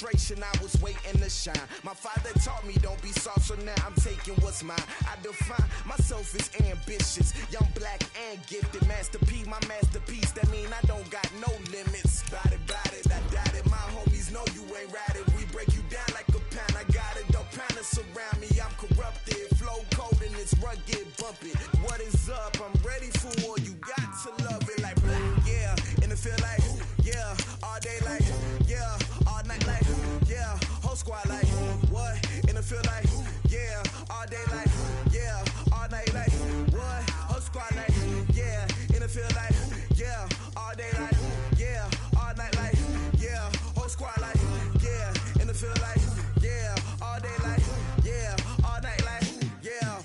frustration, I was waiting to shine. My father taught me don't be soft, so now I'm taking what's mine. I define myself as ambitious, young, black, and gifted. Master P, my masterpiece, that mean I don't got no limits. Bout it, I doubt it. My homies know you ain't ride it. We break you down like a pound. I got it, don't pound to surround me. I'm corrupted, flow cold and it's rugged, bump it. What is up? I'm ready for war. You got to love it like yeah, and it feel like yeah, all day like yeah, all night like yeah, whole squad like what? And it feel like yeah, all day like yeah, all night like what? Whole squad like yeah, and it feel like yeah, all day like yeah, all night like yeah, whole squad like yeah, and it feel like yeah, all day like yeah, all night like yeah.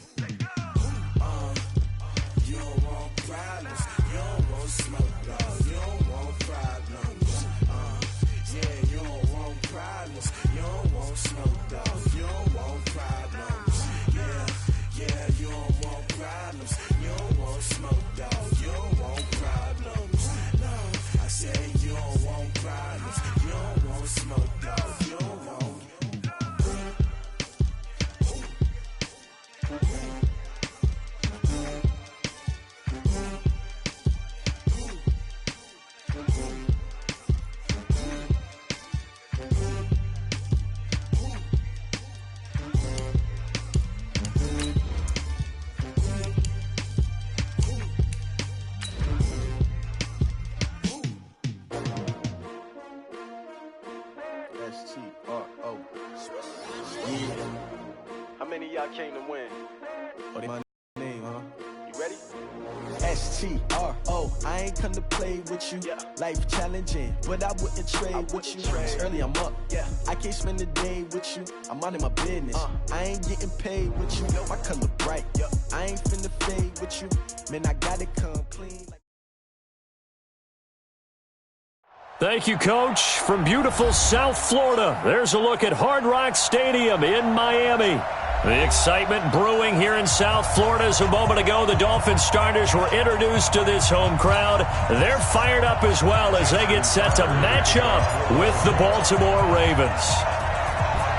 You don't want problems, you don't want smoke, dog. You don't want problems. Yeah, you don't want problems, you don't want smoke, dog. You don't want problems. Yeah, you don't want problems, you don't want smoke, dog. You don't want problems. No, I said you don't want problems, you don't want smoke, dog. You don't want. S-T-R-O. How many of y'all came to win? Oh, they my name, huh? You ready? S-T-R-O. I ain't come to play with you. Yeah. Life challenging, but I wouldn't trade with you. It's early, I'm up. Yeah. I can't spend the day with you. I'm out of my business. I ain't getting paid with you. My color bright. I ain't finna fade with you. Man, I gotta come clean. Thank you, Coach. From beautiful South Florida, there's a look at Hard Rock Stadium in Miami. The excitement brewing here in South Florida as a moment ago. The Dolphins starters were introduced to this home crowd. They're fired up as well as they get set to match up with the Baltimore Ravens.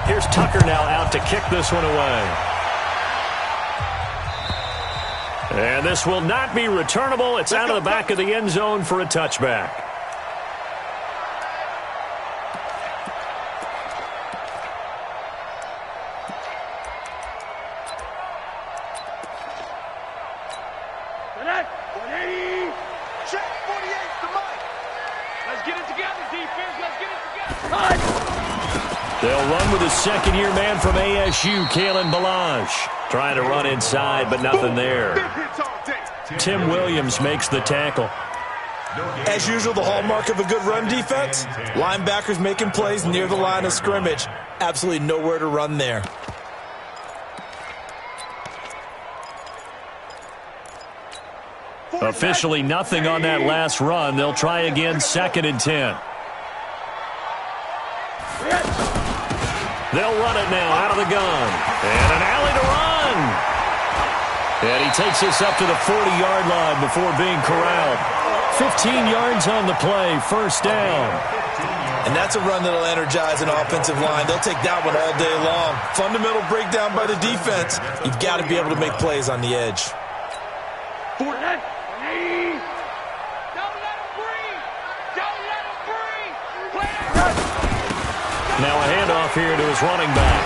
Here's Tucker now out to kick this one away. And this will not be returnable. It's out of the back of the end zone for a touchback. They'll run with a second-year man from ASU, Kalen Ballage. Trying to run inside, but nothing there. Tim Williams makes the tackle. As usual, the hallmark of a good run defense, linebackers making plays near the line of scrimmage. Absolutely nowhere to run there. Officially nothing on that last run. They'll try again, 2nd and 10. They'll run it now out of the gun. And an alley to run. And he takes us up to the 40-yard line before being corralled. 15 yards on the play, first down. And that's a run that'll energize an offensive line. They'll take that one all day long. Fundamental breakdown by the defense. You've got to be able to make plays on the edge. Now a handoff here to his running back.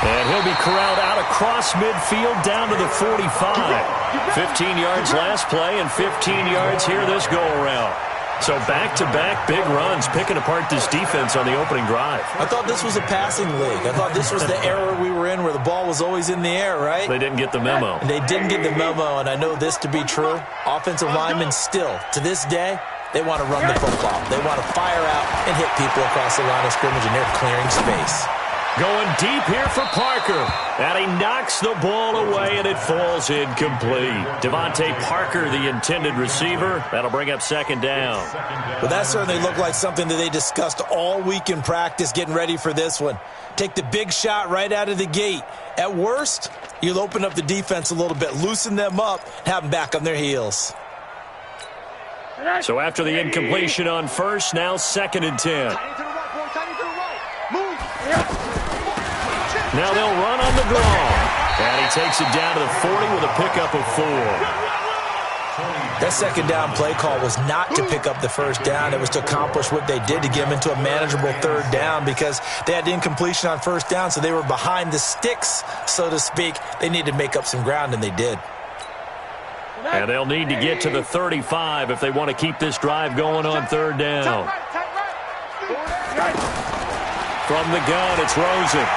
And he'll be corralled out across midfield down to the 45. 15 yards last play and 15 yards here this go-around. So back-to-back big runs picking apart this defense on the opening drive. I thought this was a passing league. I thought this was the era we were in where the ball was always in the air, right? They didn't get the memo. And they didn't get the memo, and I know this to be true. Offensive linemen still, to this day, they want to run the football. They want to fire out and hit people across the line of scrimmage, and they're clearing space. Going deep here for Parker. And he knocks the ball away, and it falls incomplete. Devontae Parker, the intended receiver. That'll bring up 2nd down. Well, that certainly looked like something that they discussed all week in practice getting ready for this one. Take the big shot right out of the gate. At worst, you'll open up the defense a little bit, loosen them up, and have them back on their heels. So after the incompletion on first, now 2nd and 10. Now they'll run on the draw. And he takes it down to the 40 with a pickup of 4. That second down play call was not to pick up the first down. It was to accomplish what they did to get them into a manageable third down because they had incompletion on first down, so they were behind the sticks, so to speak. They needed to make up some ground, and they did. And they'll need to get to the 35 if they want to keep this drive going on third down. From the gun, it's Rosen.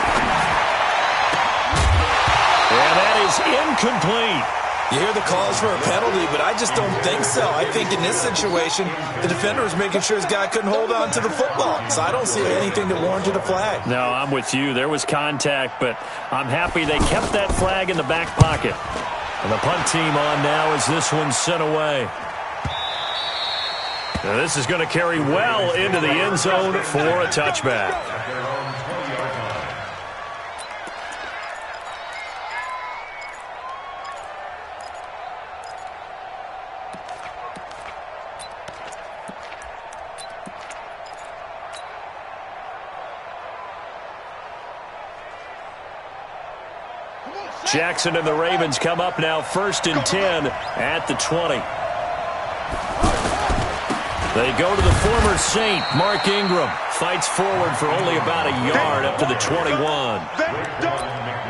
And that is incomplete. You hear the calls for a penalty, but I just don't think so. I think in this situation, the defender was making sure his guy couldn't hold on to the football. So I don't see anything that warranted a flag. No, I'm with you. There was contact, but I'm happy they kept that flag in the back pocket. And the punt team on now as this one's sent away. Now this is going to carry well into the end zone for a touchback. Jackson and the Ravens come up now 1st and 10 at the 20. They go to the former Saint, Mark Ingram. Fights forward for only about a yard up to the 21.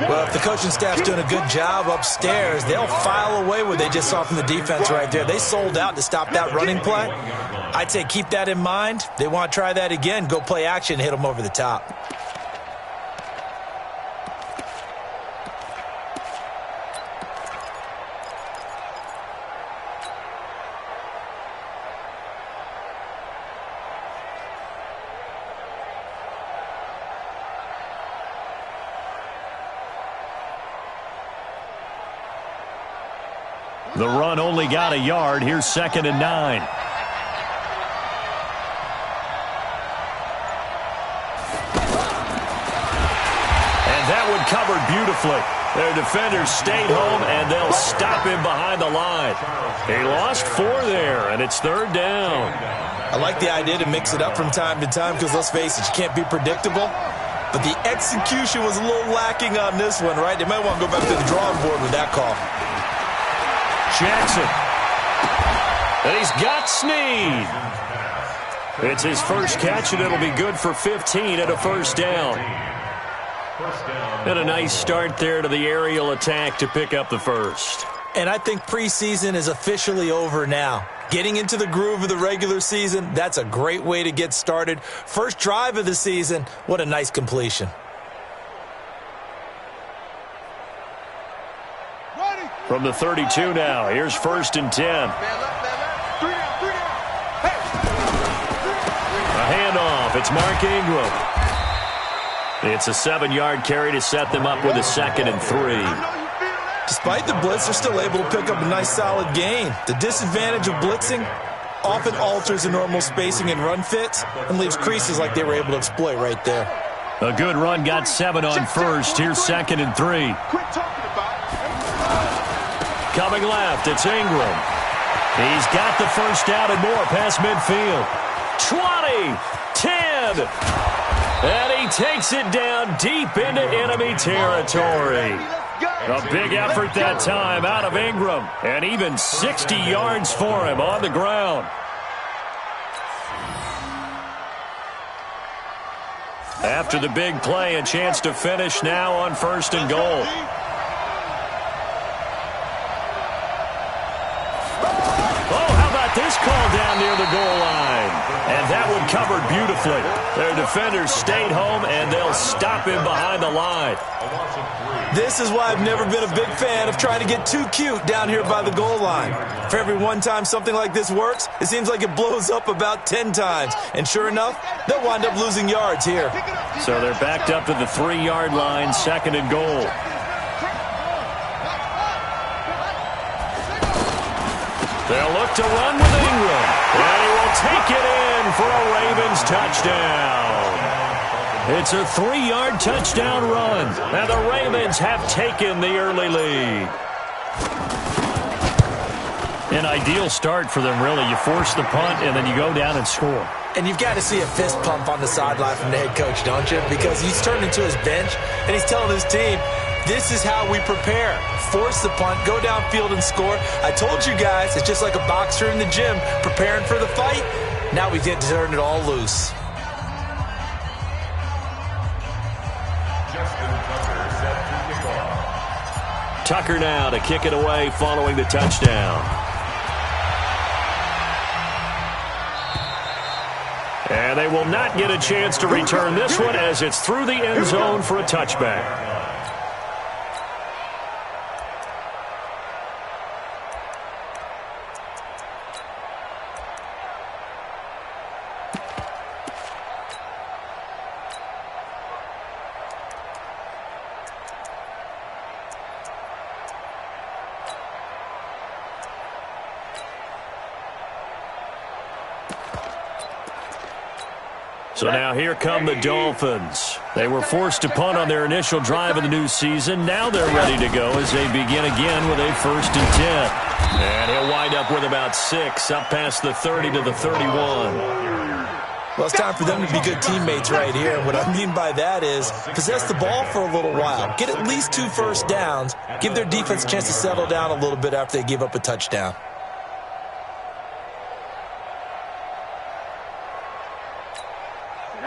Well, if the coaching staff's doing a good job upstairs, they'll file away what they just saw from the defense right there. They sold out to stop that running play. I'd say keep that in mind. They want to try that again. Go play action, hit them over the top. The run only got a yard. Here's 2nd and 9. And that one covered beautifully. Their defenders stayed home, and they'll stop him behind the line. He lost 4 there, and it's 3rd down. I like the idea to mix it up from time to time because, let's face it, you can't be predictable. But the execution was a little lacking on this one, right? They might want to go back to the drawing board with that call. Jackson. And he's got Snead. It's his first catch, and it'll be good for 15 at a 1st down. And a nice start there to the aerial attack to pick up the first. And I think preseason is officially over now. Getting into the groove of the regular season, that's a great way to get started. First drive of the season, what a nice completion. From the 32 now, here's 1st and 10. A handoff, it's Mark Ingram. It's a 7-yard carry to set them up with a 2nd and 3. Despite the blitz, they're still able to pick up a nice solid gain. The disadvantage of blitzing often alters the normal spacing and run fits and leaves creases like they were able to exploit right there. A good run, got 7 on first. Here's 2nd and 3. Coming left, it's Ingram. He's got the first down and more past midfield. 20, 10, and he takes it down deep into enemy territory. A big effort that time out of Ingram, and even 60 yards for him on the ground. After the big play, a chance to finish now on 1st and goal. This call down near the goal line. And that one covered beautifully. Their defenders stayed home, and they'll stop him behind the line. This is why I've never been a big fan of trying to get too cute down here by the goal line. For every one time something like this works, it seems like it blows up about 10 times. And sure enough, they'll wind up losing yards here. So they're backed up to the 3-yard line, 2nd and goal. They'll look to run with Ingram. And he will take it in for a Ravens touchdown. It's a 3-yard touchdown run. And the Ravens have taken the early lead. An ideal start for them, really. You force the punt, and then you go down and score. And you've got to see a fist pump on the sideline from the head coach, don't you? Because he's turned into his bench, and he's telling his team, this is how we prepare. Force the punt, go downfield and score. I told you guys, it's just like a boxer in the gym preparing for the fight. Now we get to turn it all loose. Tucker now to kick it away following the touchdown. And they will not get a chance to return this one as it's through the end zone for a touchback. So now here come the Dolphins. They were forced to punt on their initial drive of the new season. Now they're ready to go as they begin again with a 1st and 10. And he'll wind up with about 6 up past the 30 to the 31. Well, it's time for them to be good teammates right here. And what I mean by that is possess the ball for a little while. Get at least 2 first downs. Give their defense a chance to settle down a little bit after they give up a touchdown.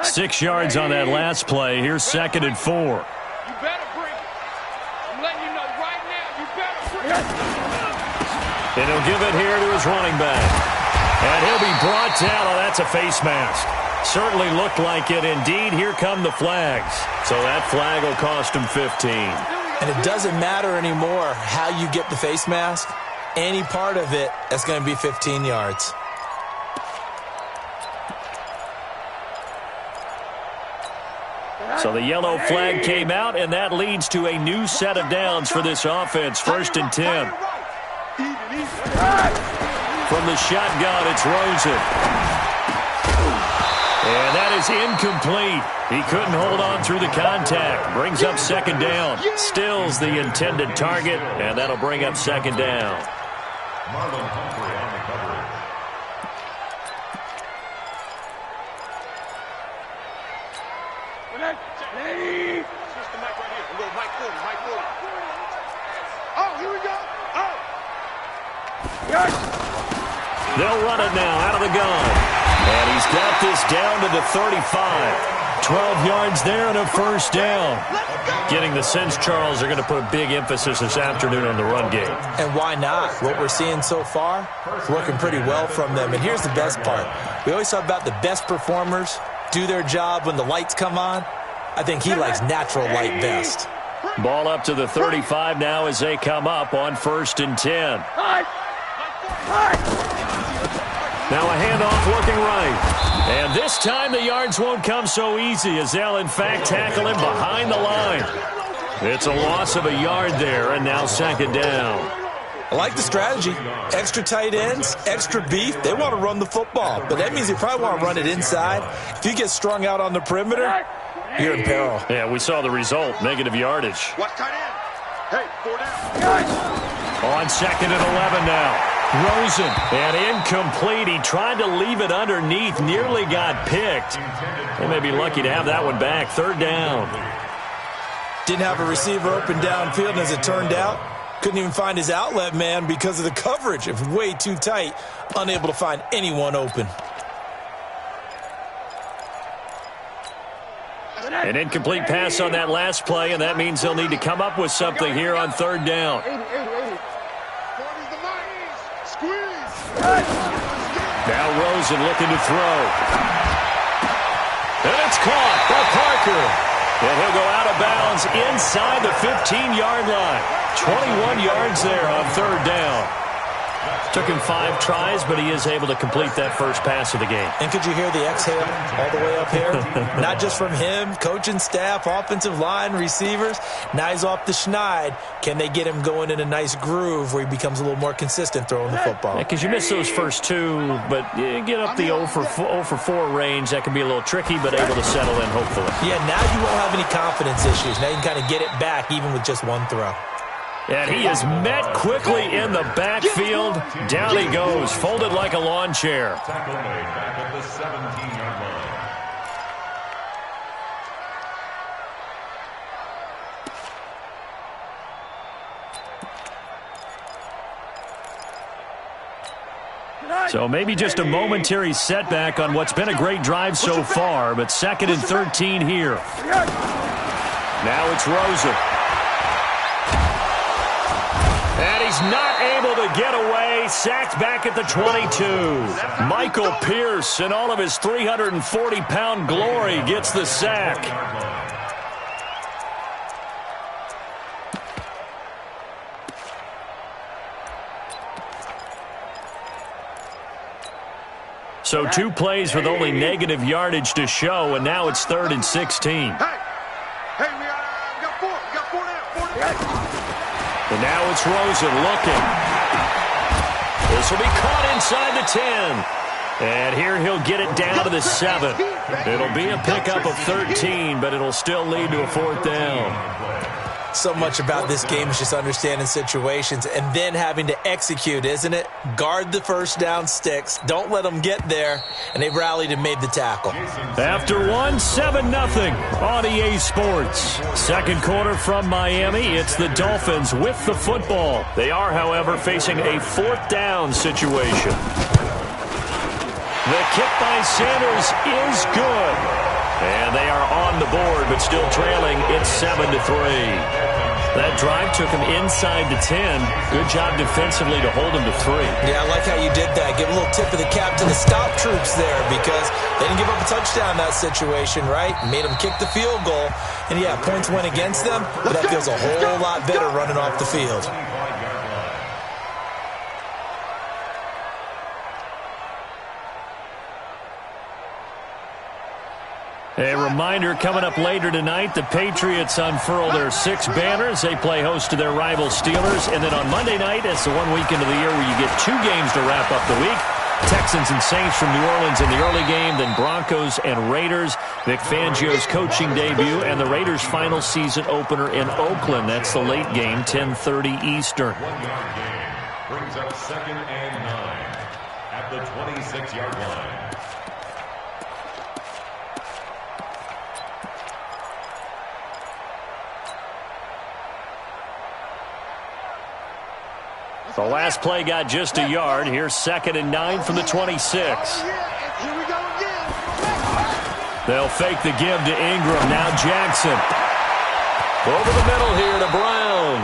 6 yards on that last play. Here's 2nd and 4. You better bring it. I'm letting you know right now, you better bring it. And he'll give it here to his running back. And he'll be brought down. Oh, that's a face mask. Certainly looked like it. Indeed, here come the flags. So that flag will cost him 15. And it doesn't matter anymore how you get the face mask. Any part of it, that's going to be 15 yards. So the yellow flag came out, and that leads to a new set of downs for this offense. 1st and 10. From the shotgun, it's Rosen. And that is incomplete. He couldn't hold on through the contact. Brings up 2nd down. Stills the intended target, and that'll bring up 2nd down. They'll run it now out of the gun. And he's got this down to the 35. 12 yards there and a 1st down. Getting the sense, Charles, are going to put a big emphasis this afternoon on the run game. And why not? What we're seeing so far is working pretty well from them. And here's the best part. We always talk about the best performers do their job when the lights come on. I think he likes natural light best. Ball up to the 35 now as they come up on 1st and 10. Now a handoff looking right. And this time the yards won't come so easy as they'll in fact tackle him behind the line. It's a loss of a yard there, and now 2nd down. I like the strategy. Extra tight ends, extra beef. They want to run the football, but that means they probably want to run it inside. If you get strung out on the perimeter, you're in peril. Yeah, we saw the result. Negative yardage. Watch tight end. Hey, 4 down. On 2nd and 11 now. Rosen, and incomplete. He tried to leave it underneath, nearly got picked. They may be lucky to have that one back. 3rd down. Didn't have a receiver open downfield, and as it turned out, couldn't even find his outlet man because of the coverage. It was way too tight, unable to find anyone open. An incomplete pass on that last play, and that means they'll need to come up with something here on 3rd down. Now Rosen looking to throw. And it's caught by Parker. And he'll go out of bounds inside the 15-yard line. 21 yards there on 3rd down. Took him 5 tries, but he is able to complete that first pass of the game. And could you hear the exhale all the way up here? Not just from him, coaching staff, offensive line, receivers. Now he's off the schneid. Can they get him going in a nice groove where he becomes a little more consistent throwing the football? Because you miss those first 2, but you get up the 0 for 4 range. That can be a little tricky, but able to settle in, hopefully. Yeah, now you won't have any confidence issues. Now you can kind of get it back even with just 1 throw. And he is met quickly in the backfield. Down he goes, folded like a lawn chair. Tackle made back at the 17-yard line. So maybe just a momentary setback on what's been a great drive so far, but 2nd and 13 here. Now it's Rosen. And he's not able to get away. Sacked back at the 22. Michael Pierce, in all of his 340-pound glory, gets the sack. So 2 plays with only negative yardage to show, and now it's 3rd and 16. Hey, we got 4. We got 4 now. And now it's Rosen looking. This will be caught inside the 10. And here he'll get it down to the 7. It'll be a pickup of 13, but it'll still lead to a 4th down. So much about this game is just understanding situations and then having to execute, isn't it? Guard the first down sticks. Don't let them get there. And they rallied and made the tackle. After 1, 7-0 on EA Sports. Second quarter from Miami. It's the Dolphins with the football. They are, however, facing a 4th down situation. The kick by Sanders is good. And they are on the board, but still trailing. It's 7-3. That drive took him inside the 10. Good job defensively to hold him to 3. Yeah, I like how you did that. Give a little tip of the cap to the stop troops there because they didn't give up a touchdown in that situation, right? Made them kick the field goal. And, yeah, points went against them, but that feels a whole lot better running off the field. A reminder, coming up later tonight, the Patriots unfurl their 6 banners. They play host to their rival Steelers. And then on Monday night, it's the one weekend of the year where you get 2 games to wrap up the week. Texans and Saints from New Orleans in the early game, then Broncos and Raiders. Vic Fangio's coaching debut and the Raiders' final season opener in Oakland. That's the late game, 10:30 Eastern. Brings up 2nd and 9 at the 26-yard line. The last play got just a yard. Here's 2nd and 9 from the 26. They'll fake the give to Ingram. Now Jackson. Over the middle here to Brown.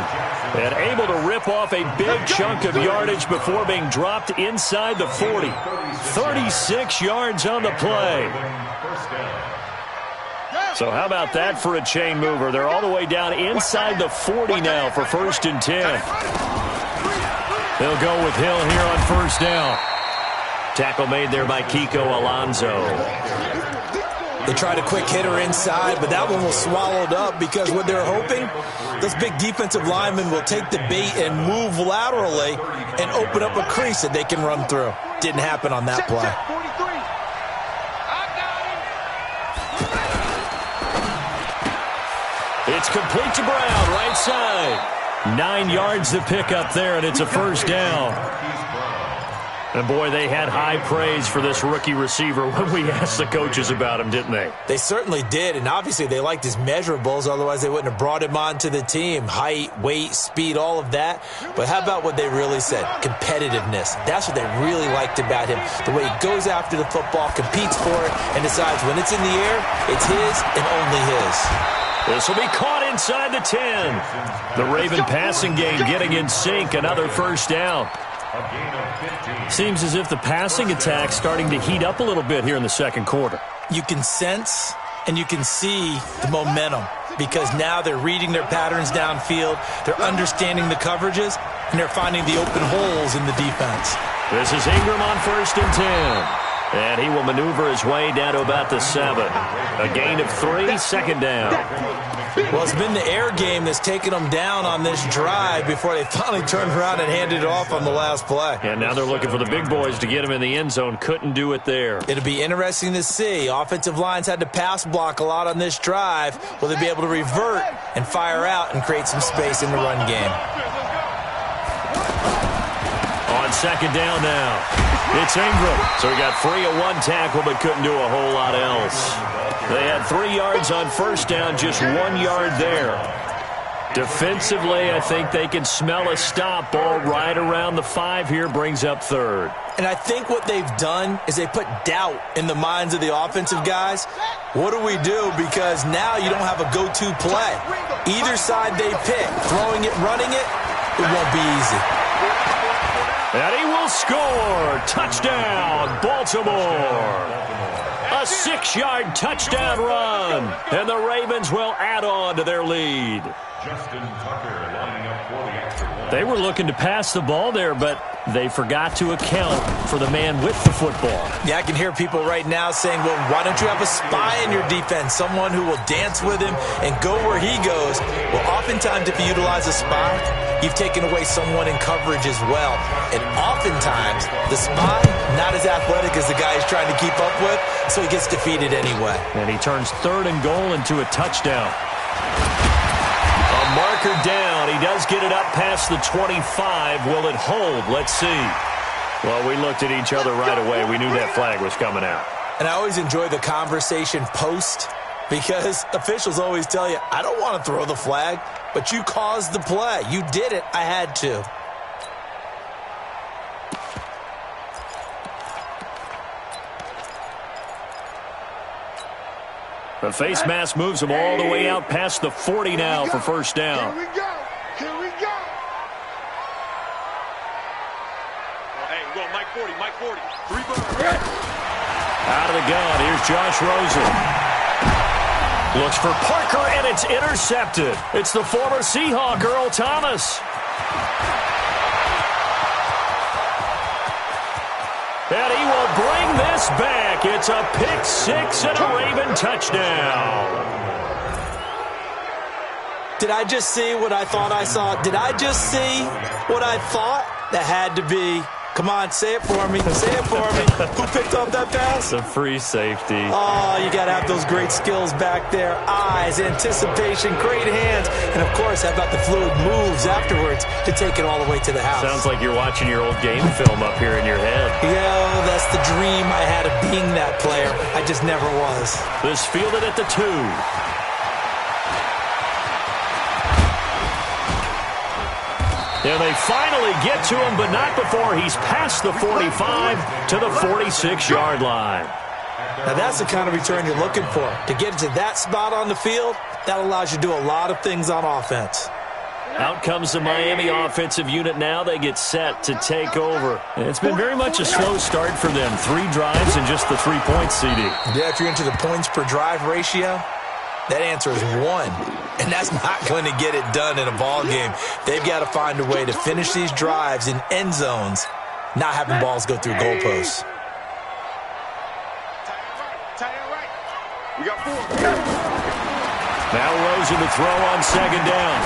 And able to rip off a big chunk of yardage before being dropped inside the 40. 36 yards on the play. So how about that for a chain mover? They're all the way down inside the 40 now for 1st and 10. They'll go with Hill here on 1st down. Tackle made there by Kiko Alonso. They tried a quick hitter inside, but that one was swallowed up because what they're hoping, those big defensive linemen will take the bait and move laterally and open up a crease that they can run through. Didn't happen on that play. It's complete to Brown, right side. 9 yards to pick up there, and it's a 1st down. And, boy, they had high praise for this rookie receiver when we asked the coaches about him, didn't they? They certainly did, and obviously they liked his measurables. Otherwise, they wouldn't have brought him onto the team. Height, weight, speed, all of that. But how about what they really said? Competitiveness. That's what they really liked about him. The way he goes after the football, competes for it, and decides when it's in the air, it's his and only his. This will be caught inside the 10. The Raven passing game getting in sync. Another 1st down. Seems as if the passing attack's starting to heat up a little bit here in the second quarter. You can sense and you can see the momentum because now they're reading their patterns downfield, they're understanding the coverages, and they're finding the open holes in the defense. This is Ingram on 1st and 10. And he will maneuver his way down to about the 7. A gain of 3, 2nd down. Well, it's been the air game that's taken them down on this drive before they finally turned around and handed it off on the last play. And now they're looking for the big boys to get him in the end zone. Couldn't do it there. It'll be interesting to see. Offensive lines had to pass block a lot on this drive. Will they be able to revert and fire out and create some space in the run game? on second down now. It's Ingram. So he got free of one tackle but couldn't do a whole lot else. They had 3 yards on first down, just 1 yard there. Defensively, I think they can smell a stop. Ball right around the 5 here, brings up third. And I think what they've done is they put doubt in the minds of the offensive guys. What do we do? Because now you don't have a go-to play. Either side they pick, throwing it, running it, it won't be easy. And he will score. Touchdown, Baltimore. A 6-yard touchdown run. And the Ravens will add on to their lead. Justin Tucker lining up for the extra point. They were looking to pass the ball there, but they forgot to account for the man with the football. Yeah, I can hear people right now saying, well, why don't you have a spy in your defense, someone who will dance with him and go where he goes? Well, oftentimes if you utilize a spy, you've taken away someone in coverage as well. And oftentimes, the spy, not as athletic as the guy he's trying to keep up with, so he gets defeated anyway. And he turns 3rd and goal into a touchdown. A marker down. He does get it up past the 25. Will it hold? Let's see. Well, we looked at each other right away. We knew that flag was coming out. And I always enjoy the conversation post because officials always tell you, I don't want to throw the flag, but you caused the play. You did it. I had to. The face mask moves him all the way out past the 40 now for first down. Here we go. Here we go. Hey, we're going Mike 40, Mike 40. 3 birds. Out of the gun, here's Josh Rosen. Looks for Parker, and it's intercepted. It's the former Seahawk, Earl Thomas. And he will bring this back. It's a pick 6 and a Raven touchdown. Did I just see what I thought I saw? Did I just see what I thought? That had to be. Come on, say it for me. Say it for me. Who picked up that pass? It's a free safety. Oh, you got to have those great skills back there. Eyes, anticipation, great hands. And, of course, how about the fluid moves afterwards to take it all the way to the house? Sounds like you're watching your old game film up here in your head. Yeah, that's the dream I had of being that player. I just never was. This fielded at the 2. And they finally get to him, but not before he's past the 45 to the 46-yard line. Now, that's the kind of return you're looking for. To get to that spot on the field, that allows you to do a lot of things on offense. Out comes the Miami offensive unit now. They get set to take over. And it's been very much a slow start for them. 3 drives and just the 3 points, CD. Yeah, if you're into the points per drive ratio, that answer is 1. And that's not going to get it done in a ball game. They've got to find a way to finish these drives in end zones, not having balls go through goalposts. We got 4. Now Rosen to throw on second down.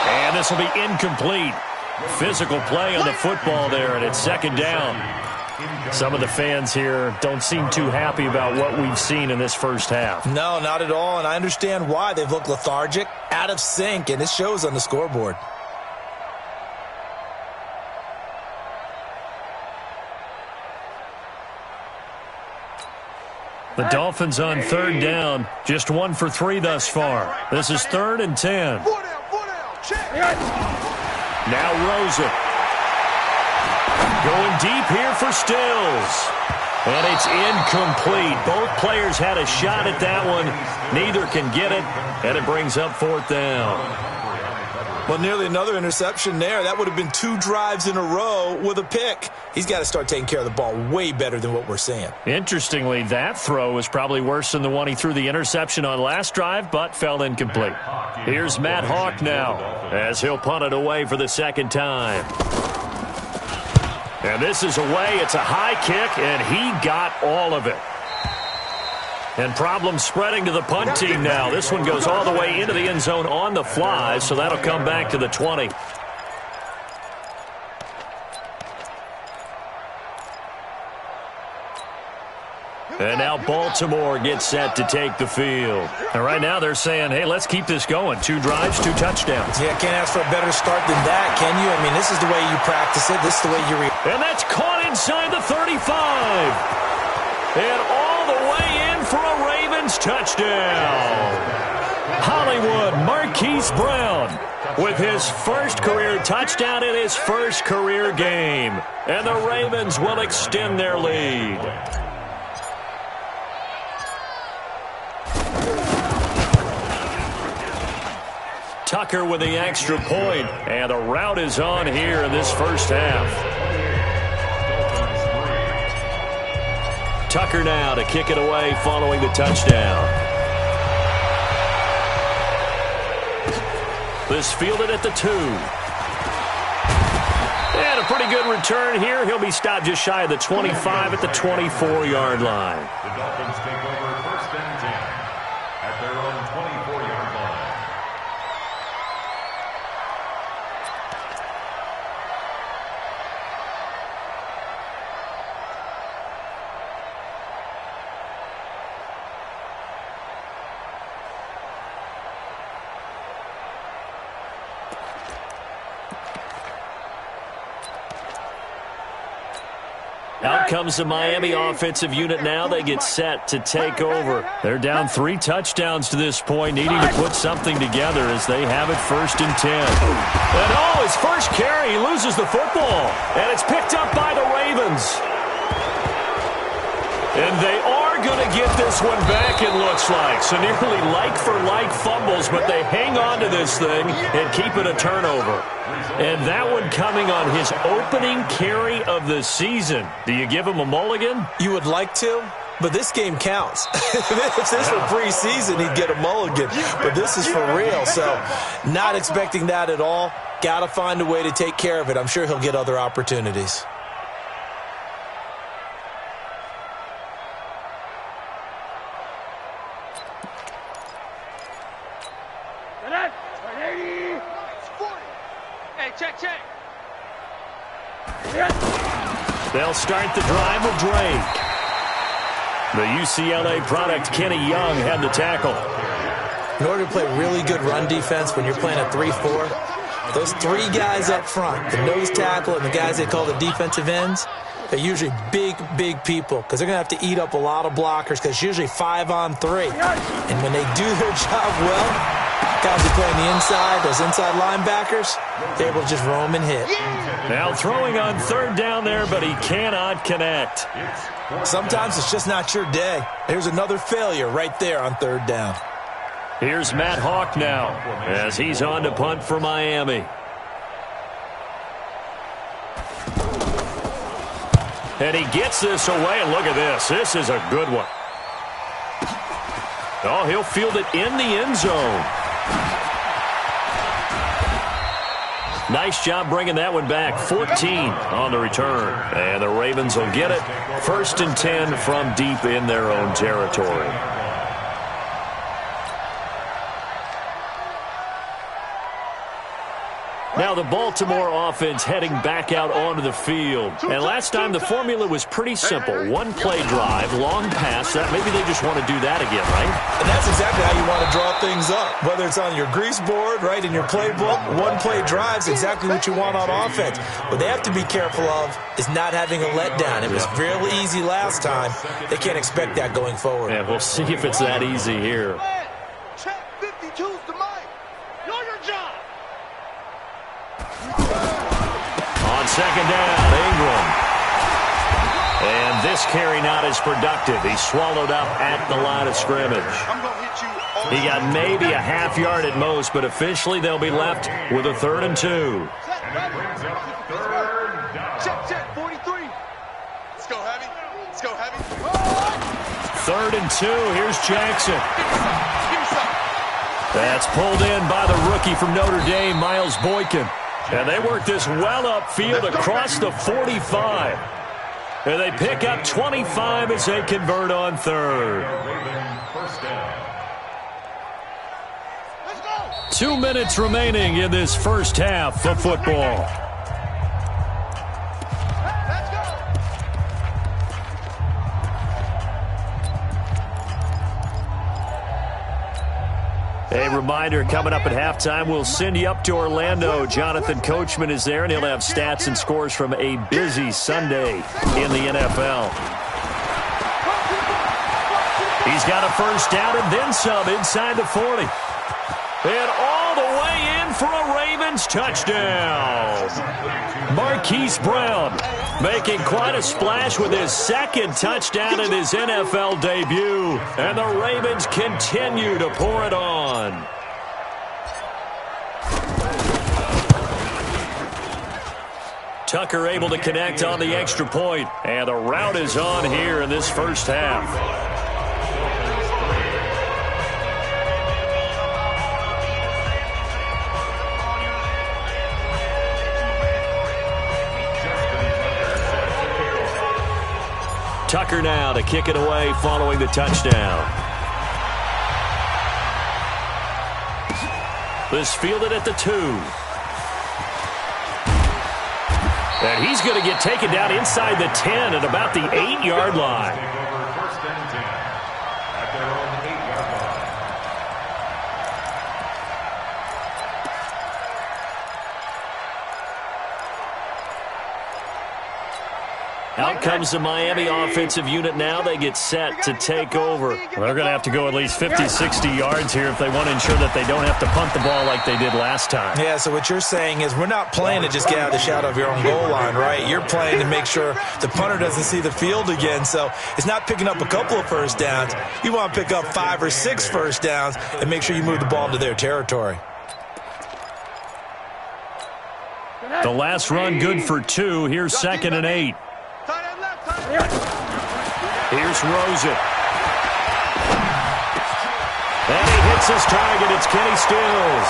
And this will be incomplete. Physical play on the football there, and it's second down. Some of the fans here don't seem too happy about what we've seen in this first half. No, not at all, and I understand why. They've looked lethargic, out of sync, and it shows on the scoreboard. The Dolphins on third down, just 1 for 3 thus far. This is 3rd and 10. 4 down, check. Now Rosen. Going deep here for Stills. And it's incomplete. Both players had a shot at that one. Neither can get it, and it brings up 4th down. Well, nearly another interception there. That would have been 2 drives in a row with a pick. He's got to start taking care of the ball way better than what we're seeing. Interestingly, that throw was probably worse than the one he threw the interception on last drive, but fell incomplete. Here's Matt Hawk now, as he'll punt it away for the 2nd time. And this is away. It's a high kick, and he got all of it. And problems spreading to the punt team now. This one goes all the way into the end zone on the fly, so that'll come back to the 20. And now Baltimore gets set to take the field. And right now they're saying, hey, let's keep this going. 2 drives, 2 touchdowns. Yeah, can't ask for a better start than that, can you? I mean, this is the way you practice it. This is the way you And that's caught inside the 35. And all the way in for a Ravens touchdown. Hollywood Marquise Brown with his first career touchdown in his first career game. And the Ravens will extend their lead. Tucker with the extra point, and the rout is on here in this first half. Tucker now to kick it away following the touchdown. This fielded at the 2. And a pretty good return here. He'll be stopped just shy of the 25 at the 24-yard line. The Dolphins take over 1st and 10 at their own 24-yard line. Out comes the Miami offensive unit now. They get set to take over. They're down 3 touchdowns to this point, needing to put something together as they have it 1st and 10. And his first carry, he loses the football. And it's picked up by the Ravens. And they are going to get this one back, it looks like. So nearly like-for-like fumbles, but they hang on to this thing and keep it a turnover. And that one coming on his opening carry of the season. Do you give him a mulligan? You would like to, but this game counts. If this were preseason, he'd get a mulligan. But this is for real, so not expecting that at all. Got to find a way to take care of it. I'm sure he'll get other opportunities. They'll start the drive with Drake. The UCLA product, Kenny Young, had the tackle. In order to play really good run defense when you're playing a 3-4, those 3 guys up front, the nose tackle and the guys they call the defensive ends, they're usually big, big people because they're going to have to eat up a lot of blockers because it's usually 5-on-3. And when they do their job well, guys who play on the inside, those inside linebackers, they're able to just roam and hit. Now throwing on 3rd down there, but he cannot connect. Sometimes it's just not your day. Here's another failure right there on 3rd down. Here's Matt Hawk now as he's on to punt for Miami. And he gets this away, and look at this. This is a good one. Oh, he'll field it in the end zone. Nice job bringing that one back. 14 on the return. And the Ravens will get it. 1st and 10 from deep in their own territory. Now the Baltimore offense heading back out onto the field. And last time the formula was pretty simple. 1-play drive, long pass. That maybe they just want to do that again, right? And that's exactly how you want to draw things up. Whether it's on your grease board, right, in your playbook, 1-play drive's exactly what you want on offense. What they have to be careful of is not having a letdown. It was real easy last time. They can't expect that going forward. Yeah, we'll see if it's that easy here. Check 52's the mic. Know your job. On 2nd down, Ingram. And this carry not as productive. He's swallowed up at the line of scrimmage. He got maybe a half yard at most, but officially they'll be left with a 3rd and 2. Check 43. Let's go heavy. Let's go heavy. 3rd and 2. Here's Jackson. That's pulled in by the rookie from Notre Dame, Miles Boykin. And they work this well upfield across the 45. And they pick up 25 as they convert on 3rd. 2 minutes remaining in this first half of football. A reminder, coming up at halftime, we'll send you up to Orlando. Jonathan Coachman is there, and he'll have stats and scores from a busy Sunday in the NFL. He's got a first down and then some inside the 40. And all the way in for a Ravens touchdown. Marquise Brown making quite a splash with his second touchdown in his NFL debut. And the Ravens continue to pour it on. Tucker able to connect on the extra point. And the route is on here in this first half. Tucker now to kick it away following the touchdown. This fielded at the 2. And he's going to get taken down inside the 10 at about the 8-yard line. First and 10 at their own 8-yard line. Out comes the Miami offensive unit now. They get set to take over. They're going to have to go at least 50, 60 yards here if they want to ensure that they don't have to punt the ball like they did last time. Yeah, so what you're saying is we're not playing to just get out of the shadow of your own goal line, right? You're playing to make sure the punter doesn't see the field again. So it's not picking up a couple of first downs. You want to pick up 5 or 6 first downs and make sure you move the ball into their territory. The last run good for 2. Here's 2nd and 8. Here's Rosen. And he hits his target. It's Kenny Stills.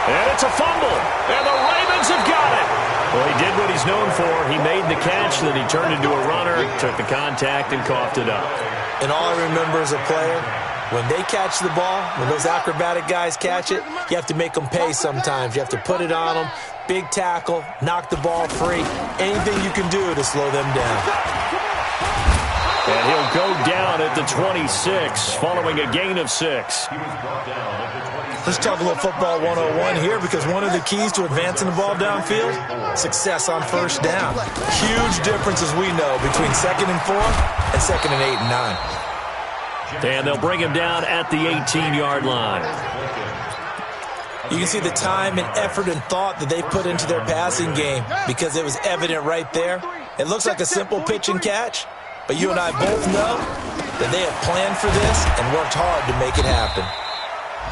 And it's a fumble. And the Ravens have got it. Well, he did what he's known for. He made the catch, then he turned into a runner, took the contact, and coughed it up. And all I remember as a player, when they catch the ball, when those acrobatic guys catch it, you have to make them pay sometimes. You have to put it on them. Big tackle, knock the ball free. Anything you can do to slow them down. And he'll go down at the 26, following a gain of 6. Let's talk a little football 101 here, because one of the keys to advancing the ball downfield, success on first down. Huge difference, as we know, between 2nd and 4 and 2nd and 8 and 9. And they'll bring him down at the 18-yard line. You can see the time and effort and thought that they put into their passing game, because it was evident right there. It looks like a simple pitch and catch, but you and I both know that they have planned for this and worked hard to make it happen.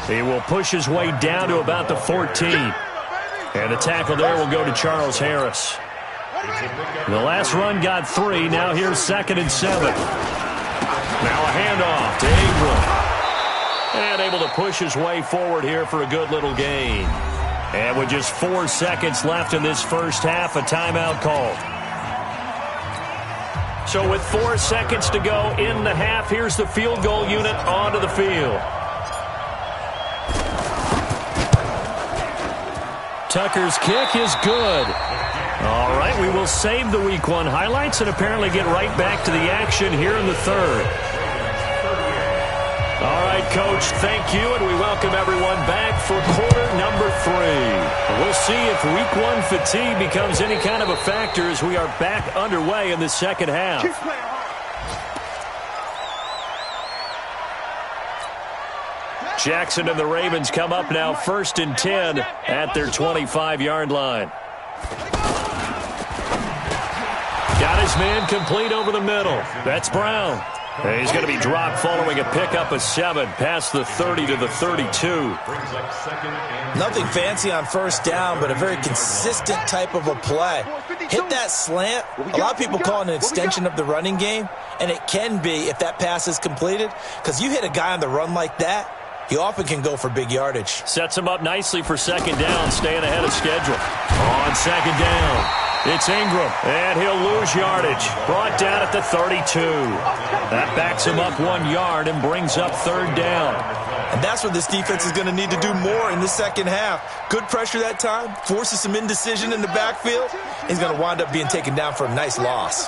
He will push his way down to about the 14. And the tackle there will go to Charles Harris. The last run got 3. Now here's 2nd and 7. Now a handoff to Ingram. And able to push his way forward here for a good little gain. And with just 4 seconds left in this first half, a timeout called. So with 4 seconds to go in the half, here's the field goal unit onto the field. Tucker's kick is good. All right, we will save the Week 1 highlights and apparently get right back to the action here in the third. All right, Coach, thank you, and we welcome everyone back for quarter number 3. We'll see if Week 1 fatigue becomes any kind of a factor as we are back underway in the second half. Jackson and the Ravens come up now 1st and 10 at their 25-yard line. Got his man complete over the middle. That's Brown. And he's going to be dropped following a pickup of 7 past the 30 to the 32. Nothing fancy on first down, but a very consistent type of a play. Hit that slant. A lot of people call it an extension of the running game, and it can be if that pass is completed, because you hit a guy on the run like that, he often can go for big yardage. Sets him up nicely for 2nd down, staying ahead of schedule. On 2nd down, it's Ingram, and he'll lose yardage. Brought down at the 32. That backs him up 1 yard and brings up 3rd down. And that's what this defense is going to need to do more in the second half. Good pressure that time, forces some indecision in the backfield. He's going to wind up being taken down for a nice loss.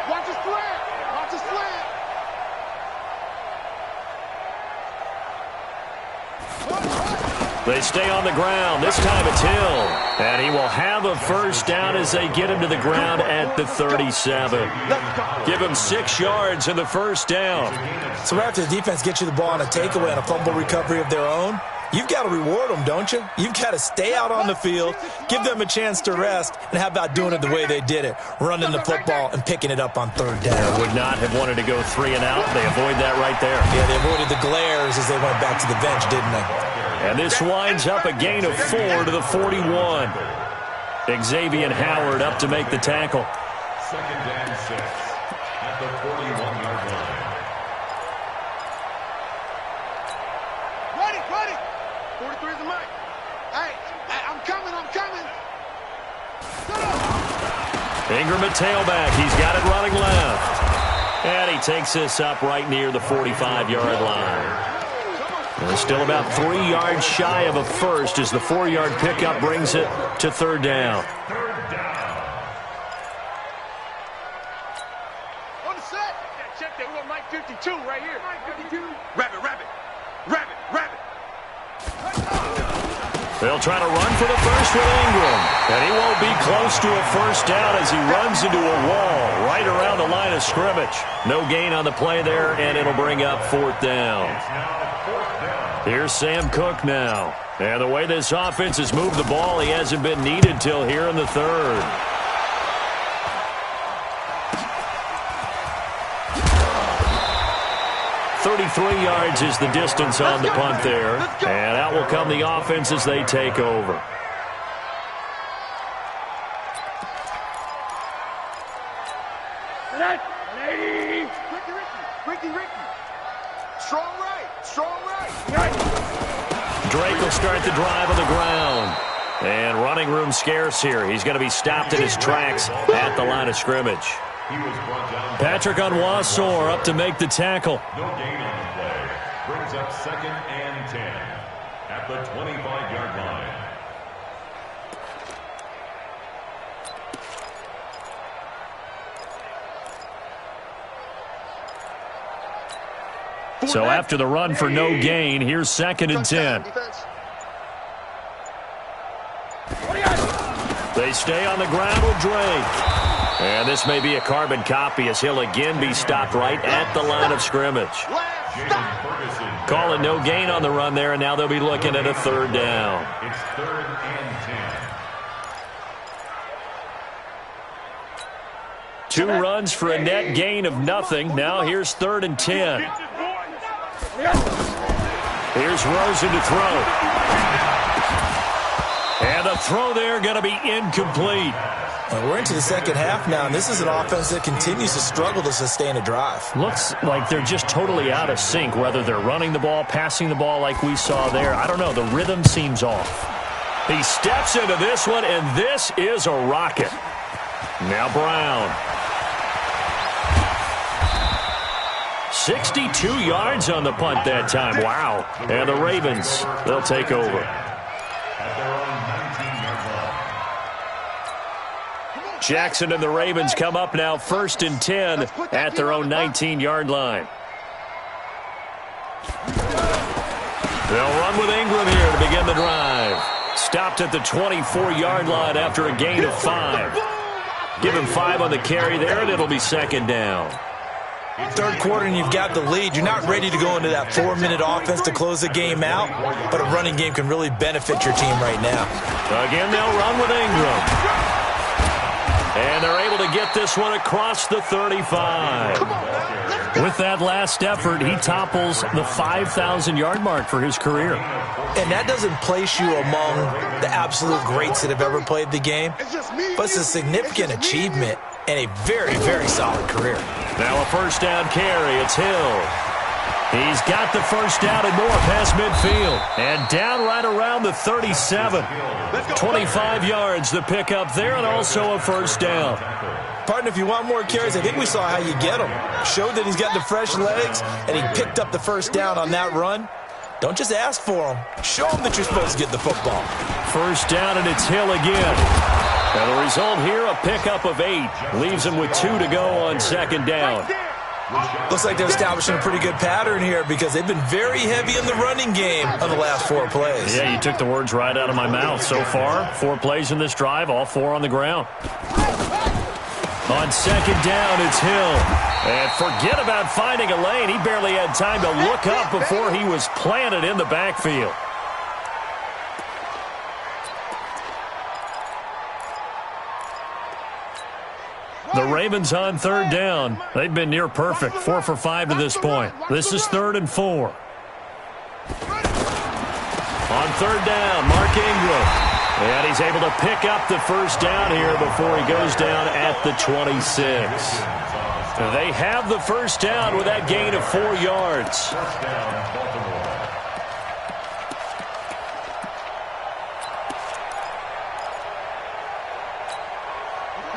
Watch his slant. Watch his slant. They stay on the ground. This time it's Hill. And he will have a first down as they get him to the ground at the 37. Give him 6 yards in the first down. So right after the defense gets you the ball on a takeaway and a fumble recovery of their own, you've got to reward them, don't you? You've got to stay out on the field, give them a chance to rest, and how about doing it the way they did it, running the football and picking it up on third down. They would not have wanted to go 3 and out. They avoid that right there. Yeah, they avoided the glares as they went back to the bench, didn't they? And this winds up a gain of 4 to the 41. Xavier Howard up to make the tackle. Second and 6 at the 41-yard line. Ready. 43 is the mic. Hey, I'm coming. Ingram at tailback. He's got it running left. And he takes this up right near the 45-yard line. And still about 3 yards shy of a first as the 4-yard pickup brings it to third down. On the set. Check that. We're on Mike 52 right here. Mike 52. Rabbit. They'll try to run for the first with Ingram. And he won't be close to a first down as he runs into a wall right around the line of scrimmage. No gain on the play there, and it'll bring up fourth down. Here's Sam Cook now. And the way this offense has moved the ball, he hasn't been needed till here in the third. .33 yards is the distance on the punt there. And out will come the offense as they take over. Ricky. Strong right. Drake will start the drive on the ground. And running room scarce here. He's going to be stopped in his tracks at the line of scrimmage. Patrick Onwuasor up to make the tackle. No gain on the play. Brings up second and 10 at the 25-yard line. So after the run for no gain, here's second and 10. They stay on the ground with Drake. And this may be a carbon copy as he'll again be stopped right at the line of scrimmage. Calling no gain on the run there, and now they'll be looking at a third down. It's third and 10. 2 runs for a net gain of nothing. Now here's third and 10. Here's Rosen to throw. And the throw there going to be incomplete. Well, we're into the second half now, and this is an offense that continues to struggle to sustain a drive. Looks like they're just totally out of sync, whether they're running the ball, passing the ball like we saw there. I don't know. The rhythm seems off. He steps into this one, and this is a rocket. Now Brown. 62 yards on the punt that time. Wow. And the Ravens, they'll take over. Jackson and the Ravens come up now first and 10 at their own 19-yard line. They'll run with Ingram here to begin the drive. Stopped at the 24-yard line after a gain of 5. Give him 5 on the carry there, and it'll be second down. Third quarter and you've got the lead. You're not ready to go into that 4-minute offense to close the game out, but a running game can really benefit your team right now. Again, they'll run with Ingram. And they're able to get this one across the 35. With that last effort, he topples the 5,000-yard mark for his career. And that doesn't place you among the absolute greats that have ever played the game, but it's a significant achievement and a very, very solid career. Now a first down carry. It's Hill. He's got the first down and more past midfield. And down right around the 37. 25 yards the pickup there, and also a first down. Partner, if you want more carries, I think we saw how you get them. Showed that he's got the fresh legs, and he picked up the first down on that run. Don't just ask for them. Show them that you're supposed to get the football. First down, and it's Hill again. And the result here, a pickup of 8. Leaves him with 2 to go on second down. Looks like they're establishing a pretty good pattern here because they've been very heavy in the running game on the last 4 plays. Yeah, you took the words right out of my mouth. So far, 4 plays in this drive, all 4 on the ground. On second down, it's Hill. And forget about finding a lane. He barely had time to look up before he was planted in the backfield. The Ravens on third down. They've been near perfect, 4 for 5 to this point. This is 3rd and 4. On third down, Mark Ingram. And he's able to pick up the first down here before he goes down at the 26. They have the first down with that gain of 4 yards.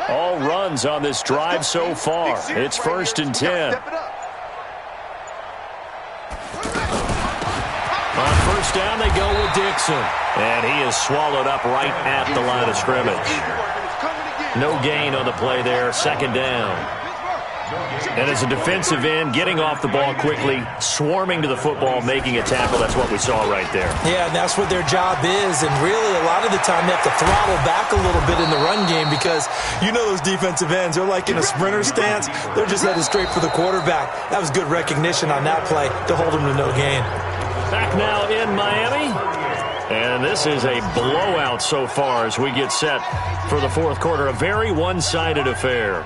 All runs on this drive so far. It's 1st and 10. On first down, they go with Dixon. And he is swallowed up right at the line of scrimmage. No gain on the play there. 2nd down. And as a defensive end, getting off the ball quickly, swarming to the football, making a tackle, that's what we saw right there. Yeah, and that's what their job is. And really, a lot of the time, they have to throttle back a little bit in the run game because you know those defensive ends, they're like in a sprinter stance. They're just headed straight for the quarterback. That was good recognition on that play to hold them to no gain. Back now in Miami. And this is a blowout so far as we get set for the 4th quarter. A very one-sided affair.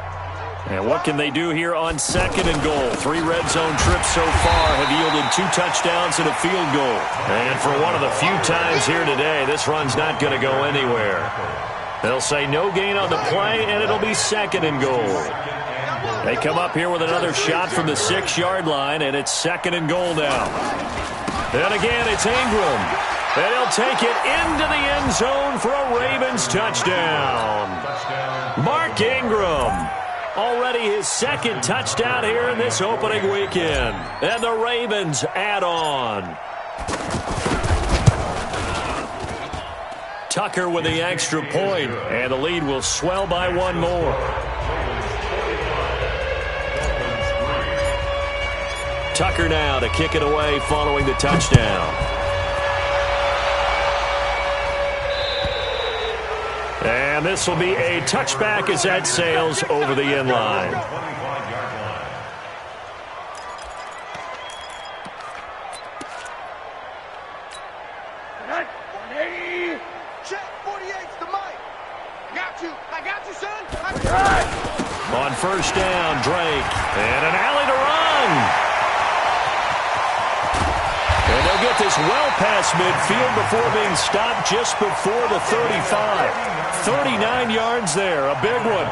And what can they do here on 2nd and goal? 3 red zone trips so far have yielded 2 touchdowns and a field goal. And for one of the few times here today, this run's not going to go anywhere. They'll say no gain on the play, and it'll be 2nd and goal. They come up here with another shot from the 6-yard line, and it's 2nd and goal now. And again, it's Ingram. And he'll take it into the end zone for a Ravens touchdown. Mark Ingram. Already his 2nd touchdown here in this opening weekend. And the Ravens add on. Tucker with the extra point, and the lead will swell by 1 more. Tucker now to kick it away following the touchdown. And this will be a touchback as that sails over the end line. On first down, Drake. And an alley to run. And they'll get this well past midfield before being stopped just before the 35. 39 yards there, a big one.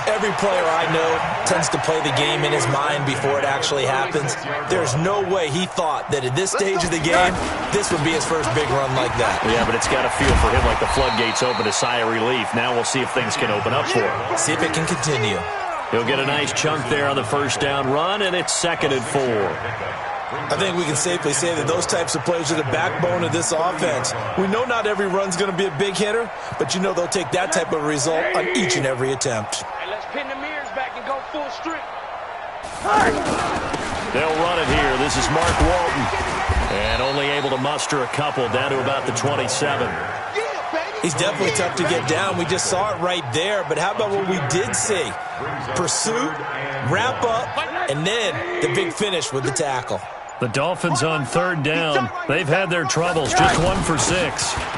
Every player I know tends to play the game in his mind before it actually happens. There's no way he thought that at this stage of the game, this would be his first big run like that. Yeah, but it's got to feel for him like the floodgates open, a sigh of relief. Now we'll see if things can open up for him. See if it can continue. He'll get a nice chunk there on the first down run, and it's 2nd and 4. I think we can safely say that those types of plays are the backbone of this offense. We know not every run's going to be a big hitter, but you know they'll take that type of result on each and every attempt. Hey, let's pin the mirrors back and go full strength. They'll run it here. This is Mark Walton. And only able to muster a couple down to about the 27. He's definitely tough to get down. We just saw it right there. But how about what we did see? Pursuit, wrap up, and then the big finish with the tackle. The Dolphins on third down. They've had their troubles, just 1 for 6.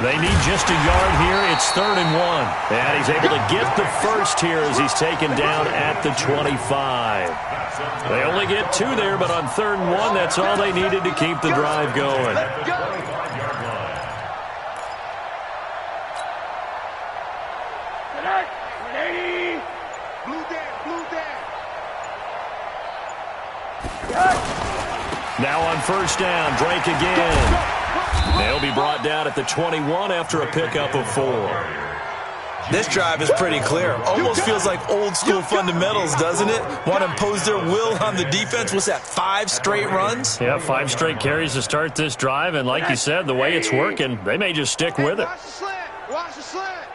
They need just a yard here. It's 3rd and 1. And he's able to get the first here as he's taken down at the 25. They only get 2 there, but on 3rd and 1, that's all they needed to keep the drive going. Now on first down, Drake again. They'll be brought down at the 21 after a pickup of 4. This drive is pretty clear. Almost feels like old school fundamentals, doesn't it? Want to impose their will on the defense. What's that, 5 straight runs? Yeah, 5 straight carries to start this drive. And like you said, the way it's working, they may just stick with it. Watch the slant.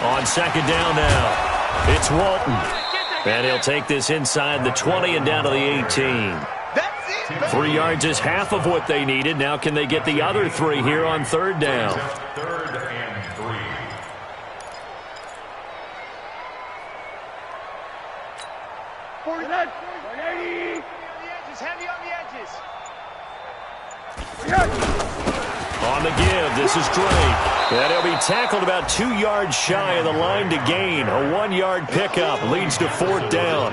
On second down now, it's Walton. And he'll take this inside the 20 and down to the 18. 3 yards is half of what they needed. Now can they get the other 3 here on third down? Third and 3. Heavy on the edges. On the give, this is Drake. And he'll be tackled about 2 yards shy of the line to gain. A 1-yard pickup leads to fourth down.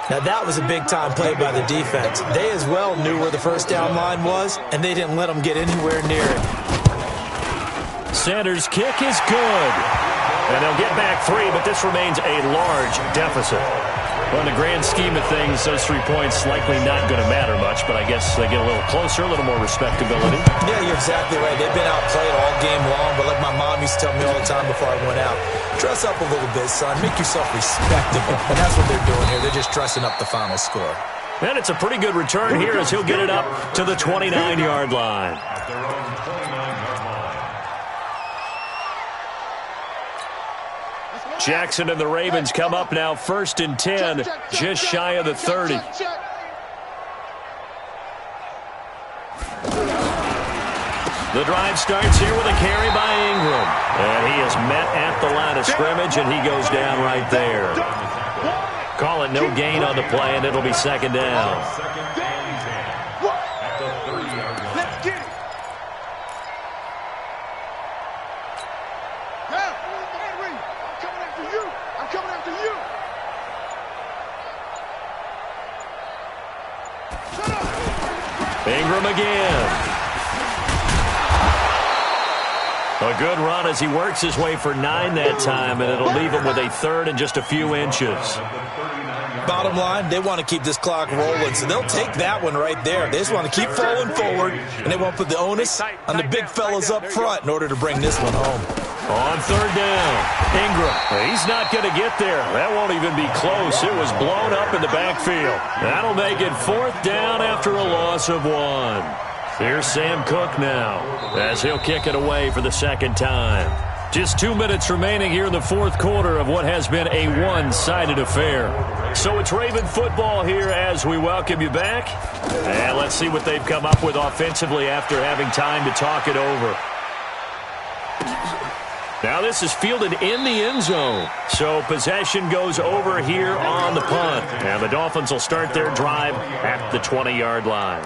Now that was a big-time play by the defense. They as well knew where the first down line was, and they didn't let them get anywhere near it. Sanders' kick is good. And they'll get back 3, but this remains a large deficit. Well, in the grand scheme of things, those 3 points likely not going to matter much, but I guess they get a little closer, a little more respectability. Yeah, you're exactly right. They've been outplayed all game long, but like my mom used to tell me all the time before I went out, dress up a little bit, son. Make yourself respectable. And that's what they're doing here. They're just dressing up the final score. And it's a pretty good return here as he'll get it up to the 29-yard line. At their own 29-yard line. Jackson and the Ravens come up now first and 10, just shy of the 30. The drive starts here with a carry by Ingram. And he is met at the line of scrimmage, and he goes down right there. Call it no gain on the play, and it'll be second down. Second and 10 at the 30-yard line. Let's get it. Now, Henry, I'm coming after you. I'm coming after you. Shut up. Ingram again. A good run as he works his way for 9 that time, and it'll leave him with a third and just a few inches. Bottom line, they want to keep this clock rolling, so they'll take that one right there. They just want to keep falling forward, and they won't put the onus on the big fellas up front in order to bring this one home. On third down, Ingram. He's not going to get there. That won't even be close. It was blown up in the backfield. That'll make it fourth down after a loss of 1. Here's Sam Cook now as he'll kick it away for the second time. Just 2 minutes remaining here in the fourth quarter of what has been a one-sided affair. So it's Raven football here as we welcome you back. And let's see what they've come up with offensively after having time to talk it over. Now this is fielded in the end zone. So possession goes over here on the punt. And the Dolphins will start their drive at the 20-yard line.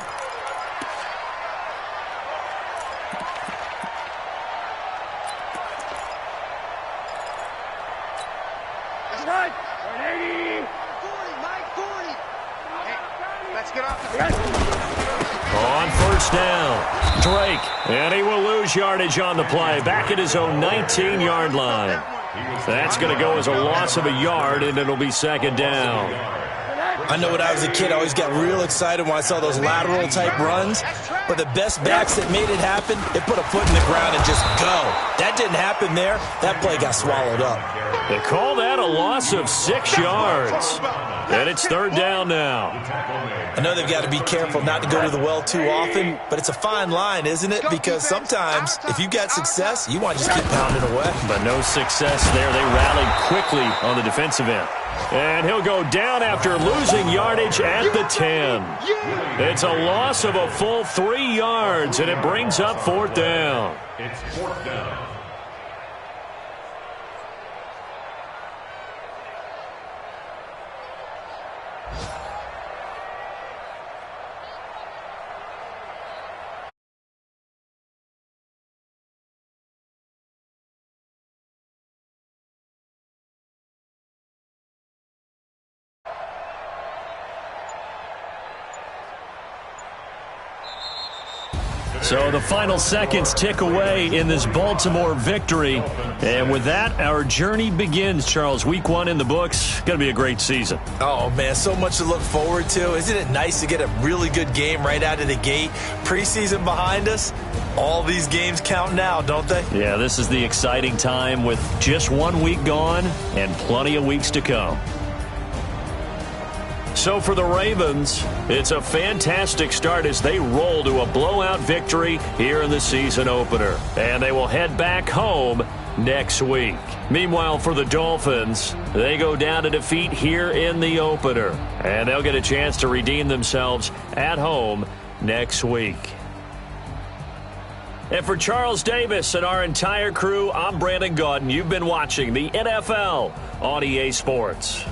On first down, Drake, and he will lose yardage on the play, back at his own 19-yard line. That's going to go as a loss of a yard, and it'll be second down. I know when I was a kid, I always got real excited when I saw those lateral-type runs, but the best backs that made it happen, they put a foot in the ground and just go. That didn't happen there. That play got swallowed up. They call that a loss of 6 yards. And it's third down now. I know they've got to be careful not to go to the well too often, but it's a fine line, isn't it? Because sometimes, if you've got success, you want to just keep pounding away. But no success there. They rallied quickly on the defensive end. And he'll go down after losing yardage at the 10. It's a loss of a full 3 yards, and it brings up fourth down. It's fourth down. So the final seconds tick away in this Baltimore victory. And with that, our journey begins, Charles. Week 1 in the books. Going to be a great season. Oh, man, so much to look forward to. Isn't it nice to get a really good game right out of the gate? Preseason behind us. All these games count now, don't they? Yeah, this is the exciting time with just 1 week gone and plenty of weeks to come. so for the Ravens, it's a fantastic start as they roll to a blowout victory here in the season opener. And they will head back home next week. Meanwhile, for the Dolphins, they go down to defeat here in the opener. And they'll get a chance to redeem themselves at home next week. And for Charles Davis and our entire crew, I'm Brandon Gaudin. You've been watching the NFL on EA Sports.